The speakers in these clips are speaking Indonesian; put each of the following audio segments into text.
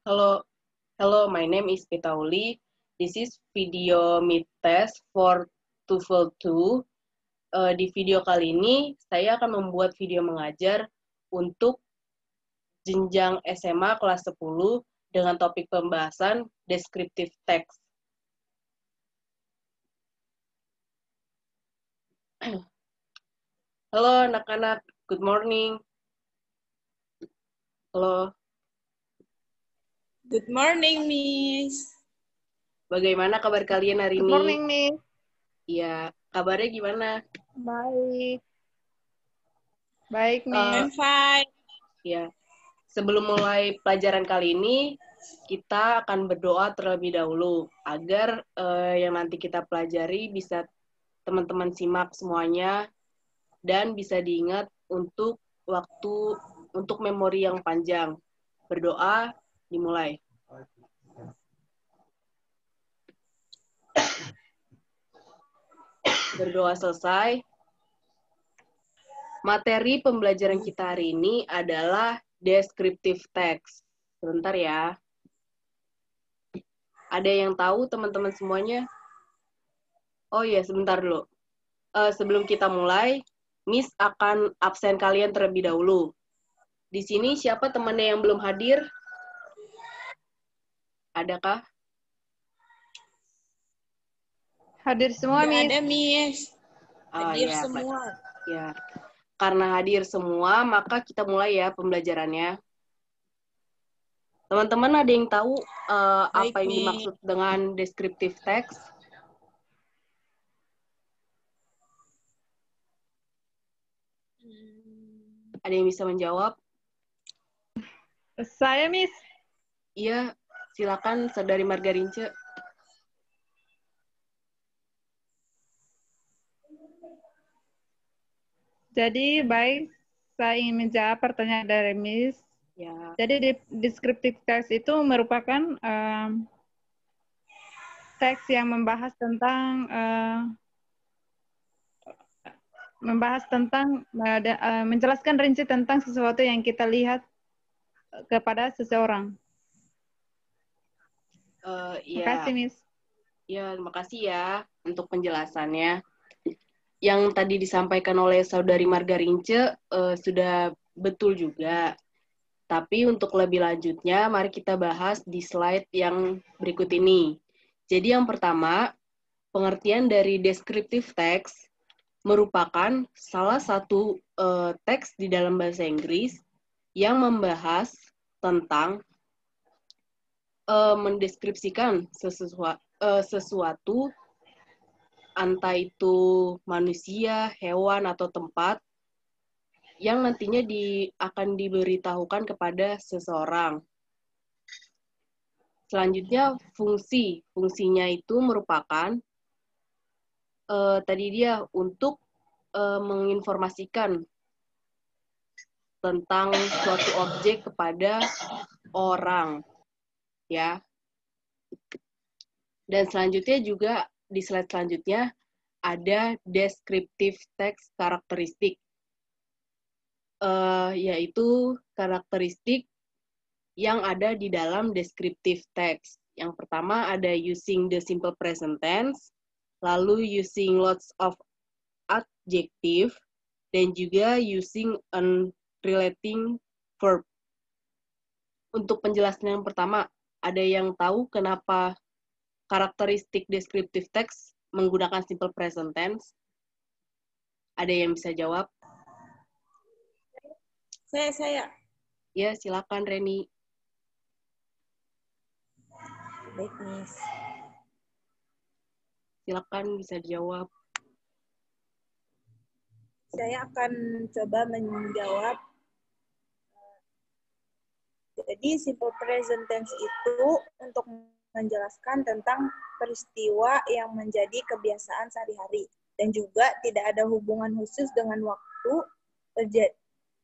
Hello, hello. My name is Pitauli. This is video meet test for TOEFL 2. Di video kali ini, saya akan membuat video mengajar untuk jenjang SMA kelas 10 dengan topik pembahasan descriptive text. Halo anak-anak, good morning. Halo. Good morning, Miss. Bagaimana kabar kalian hari ini? Good morning, Miss. Iya, kabarnya gimana? Baik. Baik, Miss. I'm fine. Ya, sebelum mulai pelajaran kali ini, kita akan berdoa terlebih dahulu agar yang nanti kita pelajari bisa teman-teman simak semuanya dan bisa diingat untuk memori yang panjang. Berdoa, dimulai. Berdoa selesai. Materi pembelajaran kita hari ini adalah descriptive text. Sebentar ya. Ada yang tahu teman-teman semuanya? Oh iya, sebentar dulu. Sebelum kita mulai, Miss akan absen kalian terlebih dahulu. Di sini siapa temannya yang belum hadir? Adakah? Hadir semua, Miss. Ada, Miss. Hadir Ya, semua. Ya. Karena hadir semua, maka kita mulai ya pembelajarannya. Teman-teman ada yang tahu apa yang dimaksud dengan descriptive text? Ada yang bisa menjawab? Saya, Miss. Iya, silakan Saudari Margarince. Jadi, baik, saya ingin menjawab pertanyaan dari Miss. Ya. Jadi, descriptive text itu merupakan teks yang membahas tentang menjelaskan rinci tentang sesuatu yang kita lihat kepada seseorang. Terima kasih, Miss. Ya, terima kasih ya untuk penjelasannya. Yang tadi disampaikan oleh Saudari Margarince sudah betul juga. Tapi untuk lebih lanjutnya, mari kita bahas di slide yang berikut ini. Jadi yang pertama, pengertian dari descriptive text merupakan salah satu teks di dalam bahasa Inggris yang membahas tentang mendeskripsikan sesuatu, entah itu manusia, hewan, atau tempat, yang nantinya akan diberitahukan kepada seseorang. Selanjutnya, fungsinya itu merupakan tadi dia untuk menginformasikan tentang suatu objek kepada orang, ya. Dan selanjutnya juga di slide selanjutnya ada descriptive text karakteristik, yaitu karakteristik yang ada di dalam descriptive text. Yang pertama ada using the simple present tense, lalu using lots of adjective, dan juga using an relating verb. Untuk penjelasan yang pertama, ada yang tahu kenapa karakteristik descriptive text menggunakan simple present tense? Ada yang bisa jawab? Saya. Ya, silakan Reni. Baik, Miss. Silakan bisa dijawab. Saya akan coba menjawab. Jadi, simple present tense itu untuk menjelaskan tentang peristiwa yang menjadi kebiasaan sehari-hari dan juga tidak ada hubungan khusus dengan waktu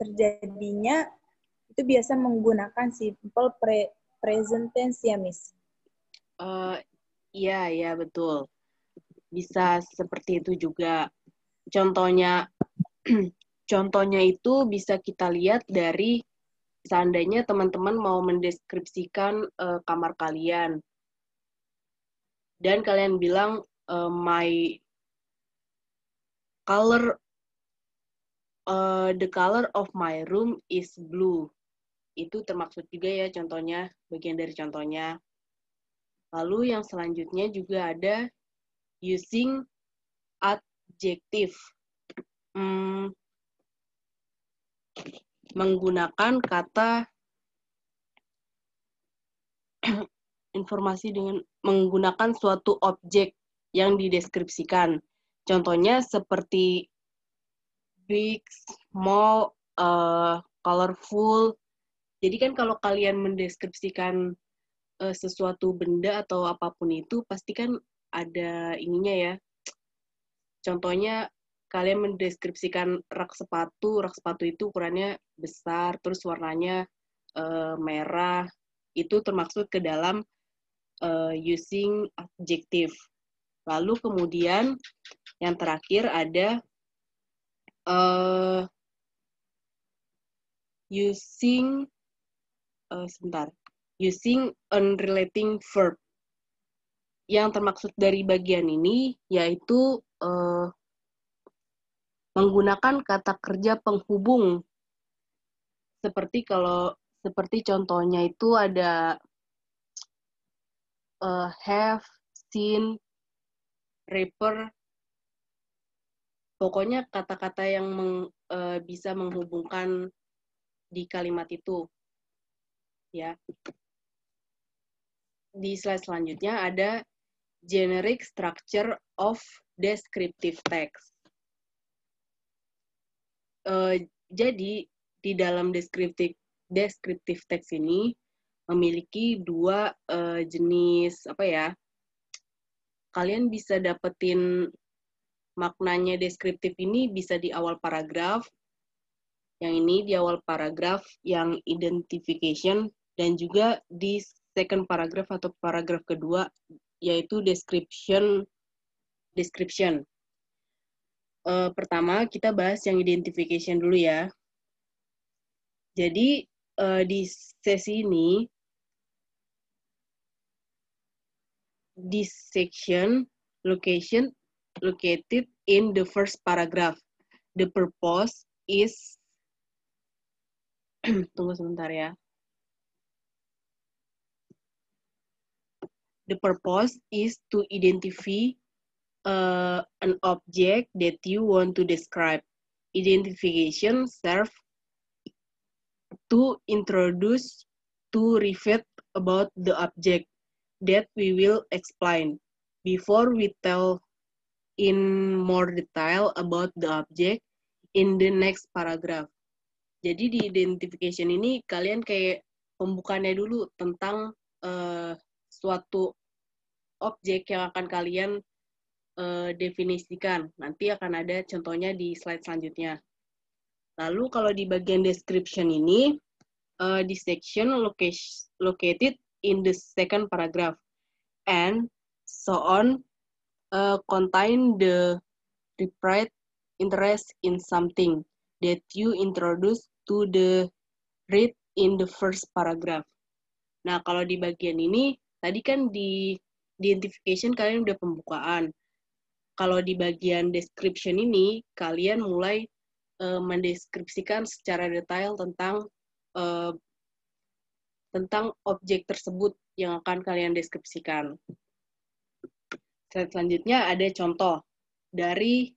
terjadinya. Itu biasa menggunakan simple present tense ya, Miss? Iya, betul. Bisa seperti itu juga. Contohnya itu bisa kita lihat dari seandainya teman-teman mau mendeskripsikan kamar kalian, dan kalian bilang my color, the color of my room is blue. Itu termaksud juga ya contohnya, bagian dari contohnya. Lalu yang selanjutnya juga ada using adjective. Menggunakan kata informasi dengan menggunakan suatu objek yang dideskripsikan. Contohnya seperti big, small, colorful. Jadi kan kalau kalian mendeskripsikan sesuatu benda atau apapun itu, pasti kan ada ininya ya. Contohnya kalian mendeskripsikan rak sepatu itu ukurannya besar, terus warnanya merah. Itu termaksud ke dalam using adjective. Lalu kemudian yang terakhir ada using unrelating verb. Yang termaksud dari bagian ini yaitu menggunakan kata kerja penghubung. Seperti contohnya itu ada have, seen, refer. Pokoknya kata-kata yang bisa menghubungkan di kalimat itu. Ya. Di slide selanjutnya ada generic structure of descriptive text. Jadi di dalam descriptive text ini memiliki dua jenis apa ya? Kalian bisa dapetin maknanya deskriptif ini bisa di awal paragraf. Yang ini di awal paragraf yang identification, dan juga di second paragraph atau paragraf kedua yaitu description. Pertama kita bahas yang identification dulu ya. Jadi di sesi ini this section located in the first paragraph. The purpose is tunggu sebentar ya. The purpose is to identify an object that you want to describe. Identification serves to introduce to reflect about the object that we will explain. Before we tell in more detail about the object in the next paragraph. Jadi di identification ini kalian kayak pembukaannya dulu tentang suatu objek yang akan kalian definisikan. Nanti akan ada contohnya di slide selanjutnya. Lalu kalau di bagian description ini, di section located in the second paragraph, and so on, contain the required interest in something that you introduce to the read in the first paragraph. Nah, kalau di bagian ini, tadi kan di identification kalian udah pembukaan. Kalau di bagian description ini, kalian mulai mendeskripsikan secara detail tentang objek tersebut yang akan kalian deskripsikan. Selanjutnya ada contoh dari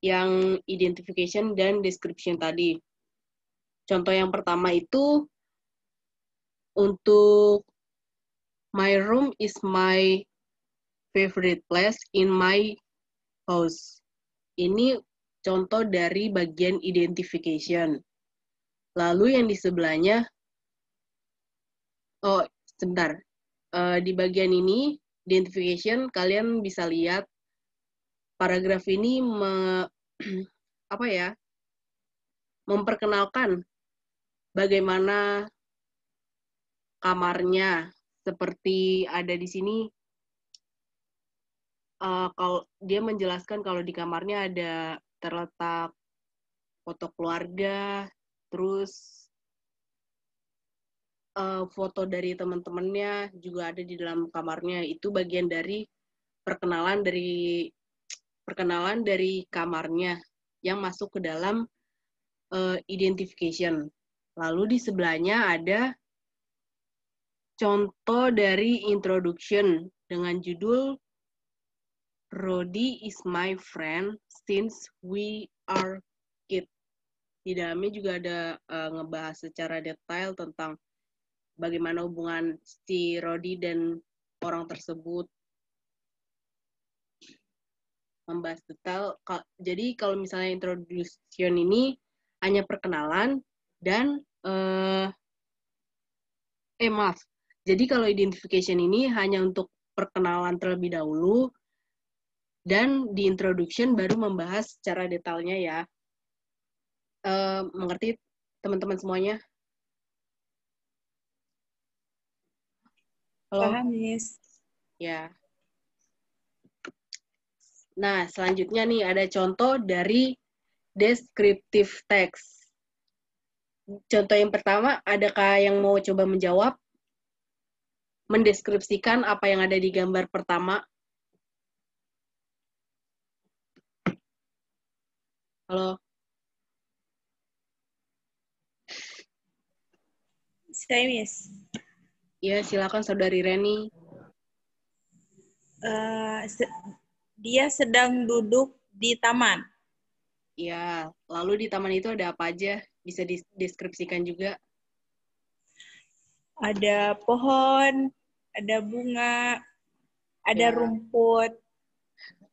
yang identification dan description tadi. Contoh yang pertama itu untuk my room is my favorite place in my house. Ini contoh dari bagian identification. Lalu yang di sebelahnya, sebentar. Di bagian ini, identification, kalian bisa lihat paragraf ini memperkenalkan bagaimana kamarnya. Seperti ada di sini, kalau dia menjelaskan kalau di kamarnya ada terletak foto keluarga, terus foto dari teman-temannya juga ada di dalam kamarnya. Itu bagian dari perkenalan dari kamarnya yang masuk ke dalam identification. Lalu di sebelahnya ada contoh dari introduction dengan judul Rodi is my friend since we are kids. Di dalamnya juga ada ngebahas secara detail tentang bagaimana hubungan si Rodi dan orang tersebut. Membahas detail. Jadi kalau misalnya introduction ini hanya perkenalan dan maaf. Jadi kalau identification ini hanya untuk perkenalan terlebih dahulu dan di introduction baru membahas secara detailnya ya. Mengerti teman-teman semuanya? Halo? Paham, Miss. Ya. Nah, selanjutnya nih ada contoh dari descriptive text. Contoh yang pertama, adakah yang mau coba menjawab? Mendeskripsikan apa yang ada di gambar pertama. Halo? Saya, Miss. Ya, silakan Saudari Reni. Dia sedang duduk di taman. Ya, lalu di taman itu ada apa aja? Bisa dideskripsikan juga. Ada pohon, ada bunga, ada Ya. rumput,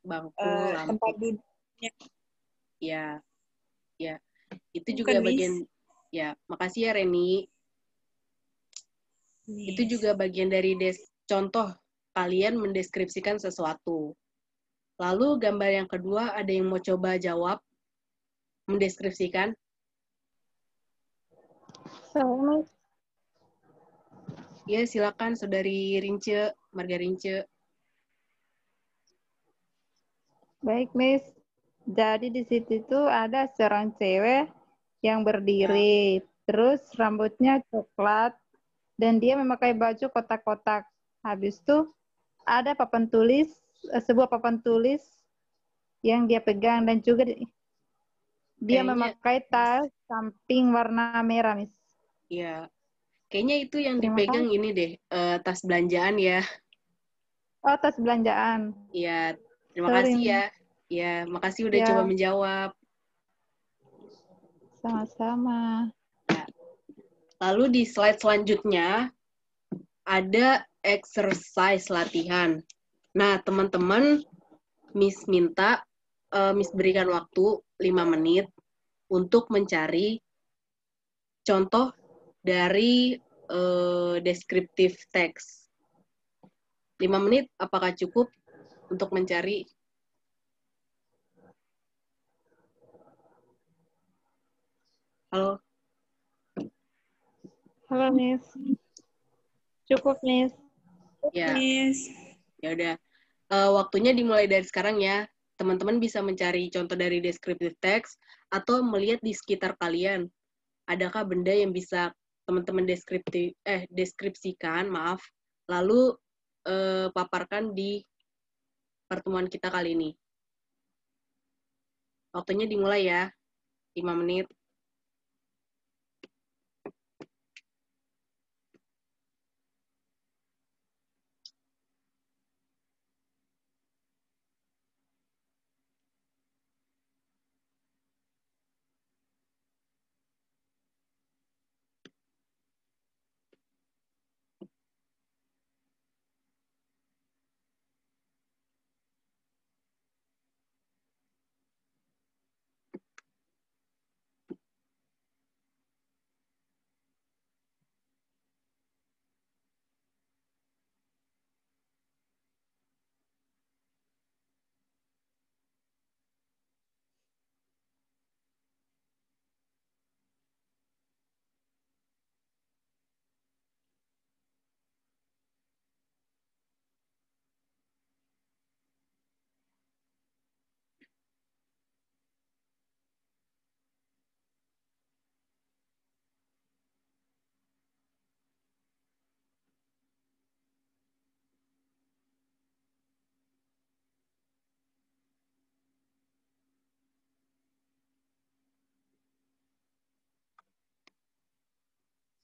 Bangku, lampu. tempat duduknya. Ya, ya. Itu Bukan, juga bagian, Miss. ya, makasih ya Reni. Miss. Itu juga bagian dari contoh kalian mendeskripsikan sesuatu. Lalu gambar yang kedua, ada yang mau coba jawab? Mendeskripsikan? So, Ya, silakan Saudari Rince, Marga Rince. baik, Miss. Jadi di situ tuh ada seorang cewek yang berdiri, terus rambutnya coklat, dan dia memakai baju kotak-kotak. Habis itu ada papan tulis, sebuah papan tulis yang dia pegang, dan juga dia Kayaknya, memakai tas samping warna merah, Miss. ya, kayaknya itu yang Terima dipegang kasih. ini deh, tas belanjaan ya. Oh, tas belanjaan. Ya, terima Sorry, kasih ya. Miss. Ya, makasih udah Ya, coba menjawab. sama-sama. Lalu di slide selanjutnya ada exercise latihan. Nah, teman-teman, Miss minta, Miss berikan waktu 5 menit untuk mencari contoh dari descriptive text. 5 menit apakah cukup untuk mencari? Halo? Halo, Miss. Cukup, Miss. Ya, Miss. ya udah. Waktunya dimulai dari sekarang ya. Teman-teman bisa mencari contoh dari descriptive text atau melihat di sekitar kalian. Adakah benda yang bisa teman-teman deskripsikan, maaf, lalu paparkan di pertemuan kita kali ini. Waktunya dimulai ya, 5 menit.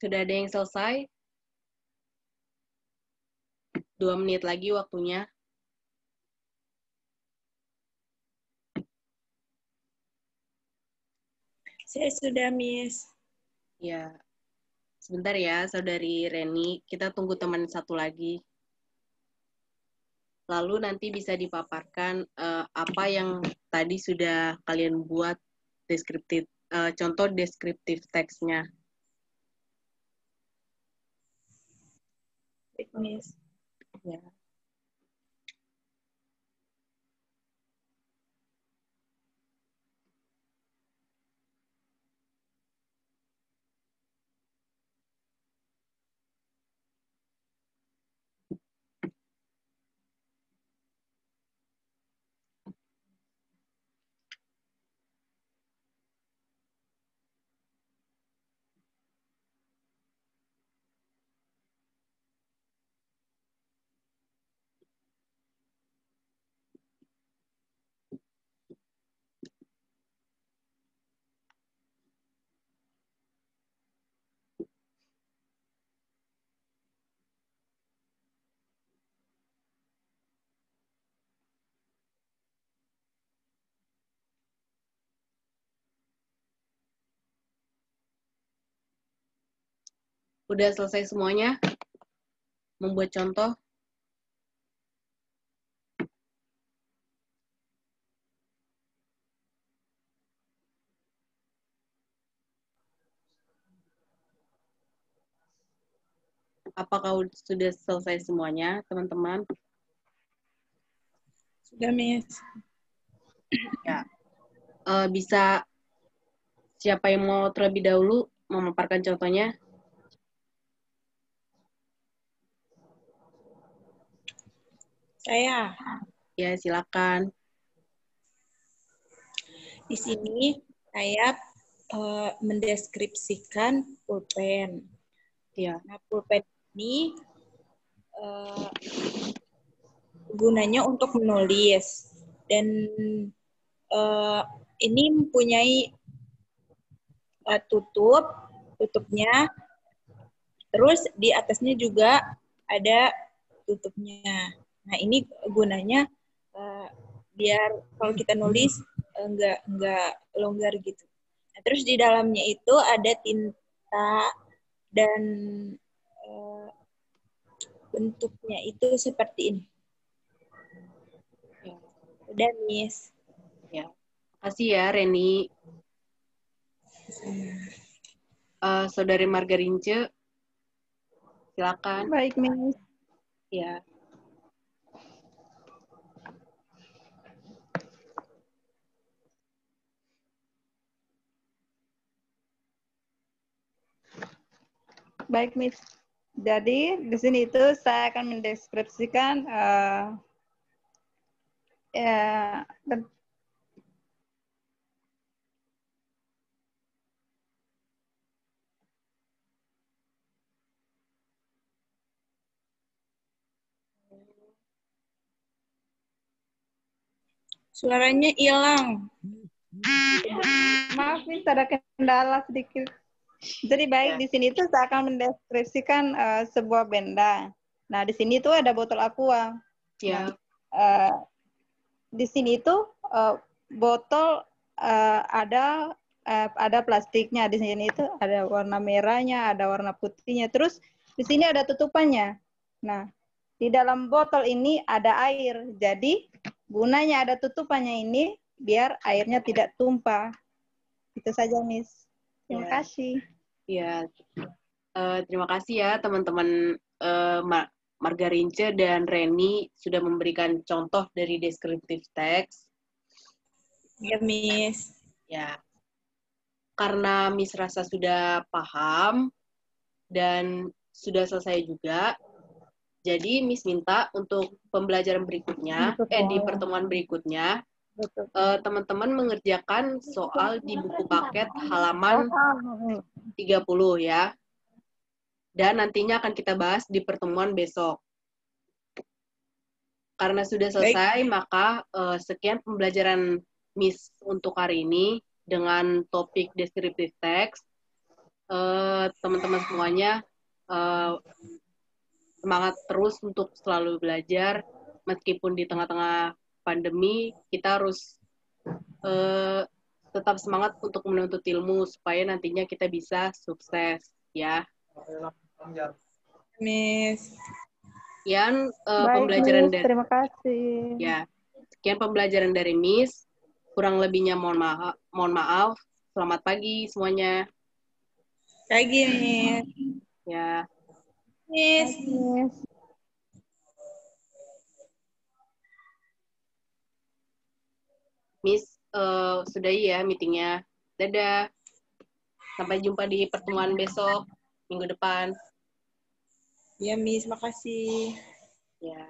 Sudah ada yang selesai? 2 menit lagi waktunya. Saya sudah, Miss. Ya, sebentar ya, Saudari Reni. Kita tunggu teman satu lagi. Lalu nanti bisa dipaparkan apa yang tadi sudah kalian buat deskriptif, contoh deskriptif teksnya. Baik, Miss. Ya. Udah selesai semuanya? Membuat contoh? Apakah sudah selesai semuanya, teman-teman? Sudah, Miss. Ya. Bisa siapa yang mau terlebih dahulu memaparkan contohnya? Saya. Ya, silakan. Di sini saya mendeskripsikan pulpen. Ya. Nah, pulpen ini gunanya untuk menulis. Dan ini mempunyai tutupnya. Terus di atasnya juga ada tutupnya. Nah, ini gunanya biar kalau kita nulis enggak longgar gitu. Nah, terus di dalamnya itu ada tinta dan bentuknya itu seperti ini. Ya. Udah, Miss. Ya. Makasih ya, Reni. Saudari Margarince, silakan. Baik, Miss. Ya. Baik, Miss. Jadi di sini itu saya akan mendeskripsikan Suaranya hilang. maaf, Miss, ada kendala sedikit. Jadi baik, di sini tuh saya akan mendeskripsikan sebuah benda. Nah, di sini tuh ada botol aqua. Ya. Nah, di sini tuh botol ada plastiknya. Di sini itu ada warna merahnya, ada warna putihnya. Terus di sini ada tutupannya. Nah, di dalam botol ini ada air. Jadi gunanya ada tutupannya ini biar airnya tidak tumpah. Itu saja, Miss. Terima kasih. Ya, terima kasih ya teman-teman Margarince dan Reni sudah memberikan contoh dari deskriptif teks. Ya, Miss. Ya, karena Miss rasa sudah paham dan sudah selesai juga, jadi Miss minta untuk pembelajaran berikutnya, di pertemuan berikutnya, teman-teman mengerjakan soal di buku paket halaman 30 ya. Dan nantinya akan kita bahas di pertemuan besok. Karena sudah selesai, maka sekian pembelajaran Miss untuk hari ini dengan topik deskriptif teks. teman-teman semuanya semangat terus untuk selalu belajar, meskipun di tengah-tengah pandemi, kita harus tetap semangat untuk menuntut ilmu supaya nantinya kita bisa sukses, ya. Miss. Sekian Baik, pembelajaran Miss. dari Terima kasih. ya. Sekian pembelajaran dari Miss. Kurang lebihnya mohon maaf. Selamat pagi semuanya. Pagi, Miss. Ya. Miss. Baik, Miss. Miss, sudahi ya meetingnya. Dadah. Sampai jumpa di pertemuan besok, minggu depan. Ya, Miss. Makasih. Ya.